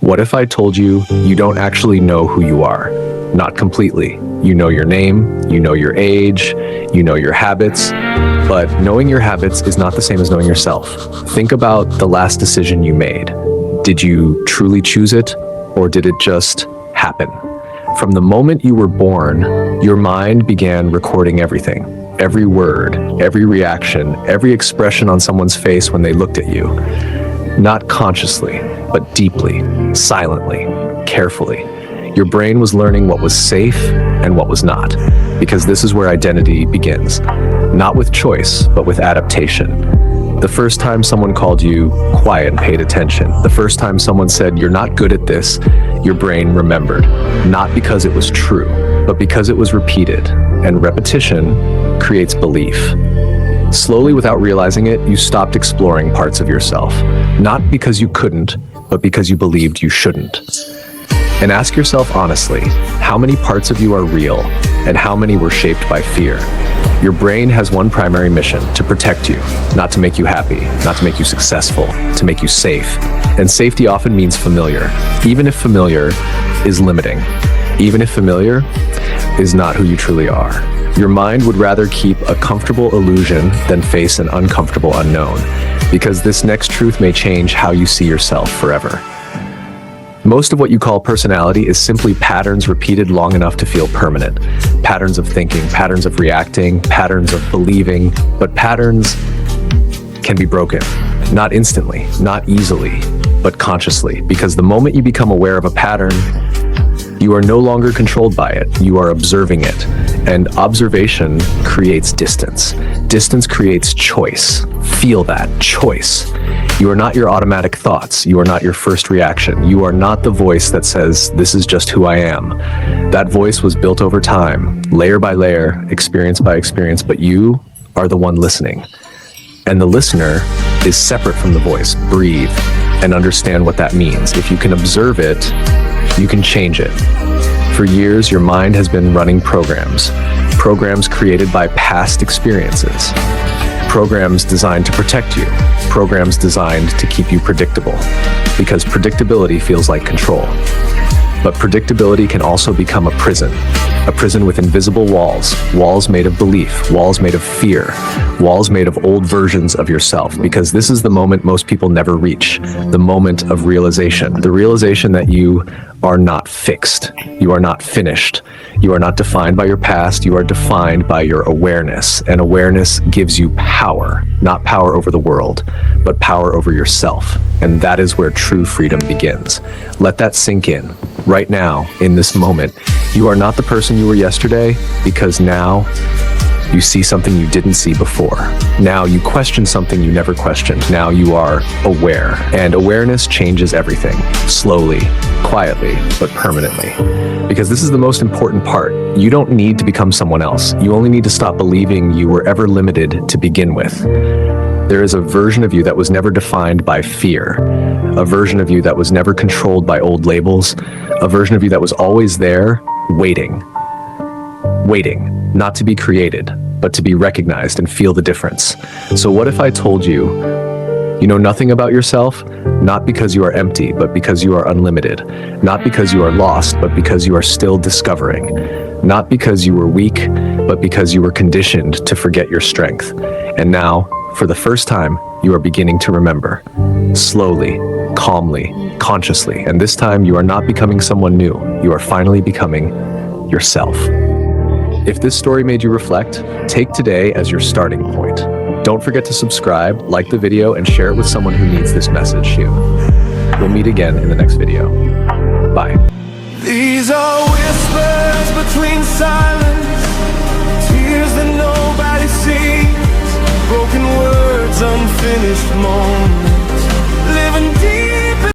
What if I told you you don't actually know who you are? Not completely. You know your name, you know your age, you know your habits, but knowing your habits is not the same as knowing yourself. Think about the last decision you made. Did you truly choose it, or did it just happen? From the moment you were born, your mind began recording everything. Every word, every reaction, every expression on someone's face when they looked at you. Not consciously, but deeply, silently, carefully. Your brain was learning what was safe and what was not, because this is where identity begins. Not with choice, but with adaptation. The first time someone called you quiet and paid attention, the first time someone said you're not good at this, your brain remembered. Not because it was true, but because it was repeated, and repetition creates belief. Slowly, without realizing it, you stopped exploring parts of yourself. Not because you couldn't, but because you believed you shouldn't. And ask yourself honestly, how many parts of you are real, and how many were shaped by fear? Your brain has one primary mission: to protect you, not to make you happy, not to make you successful, to make you safe. And safety often means familiar, even if familiar is limiting, even if familiar is not who you truly are. Your mind would rather keep a comfortable illusion than face an uncomfortable unknown, because this next truth may change how you see yourself forever. Most of what you call personality is simply patterns repeated long enough to feel permanent. Patterns of thinking, patterns of reacting, patterns of believing, but patterns can be broken. Not instantly, not easily, but consciously, because the moment you become aware of a pattern, you are no longer controlled by it, you are observing it. And observation creates distance. Distance creates choice. Feel that, choice. You are not your automatic thoughts. You are not your first reaction. You are not the voice that says, this is just who I am. That voice was built over time, layer by layer, experience by experience, but you are the one listening. And the listener is separate from the voice. Breathe and understand what that means. If you can observe it, you can change it. For years, your mind has been running programs created by past experiences, programs designed to protect you, programs designed to keep you predictable, because predictability feels like control. But predictability can also become a prison with invisible walls, walls made of belief, walls made of fear, walls made of old versions of yourself, because this is the moment most people never reach, the moment of realization, the realization that you are not fixed, you are not finished, you are not defined by your past, you are defined by your awareness, and awareness gives you power, not power over the world, but power over yourself, and that is where true freedom begins. Let that sink in. Right now, in this moment, you are not the person you were yesterday, because now you see something you didn't see before. Now you question something you never questioned. Now you are aware, and awareness changes everything, slowly, quietly, but permanently. Because this is the most important part. You don't need to become someone else. You only need to stop believing you were ever limited to begin with. There is a version of you that was never defined by fear, a version of you that was never controlled by old labels, a version of you that was always there, waiting, not to be created, but to be recognized and feel the difference. So what if I told you, you know nothing about yourself, not because you are empty, but because you are unlimited, not because you are lost, but because you are still discovering, not because you were weak, but because you were conditioned to forget your strength. And now, for the first time, you are beginning to remember. Slowly, calmly, consciously. And this time, you are not becoming someone new. You are finally becoming yourself. If this story made you reflect, take today as your starting point. Don't forget to subscribe, like the video, and share it with someone who needs this message soon. We'll meet again in the next video. Bye. These are whispers between silence, tears that nobody sees, broken words, unfinished moments.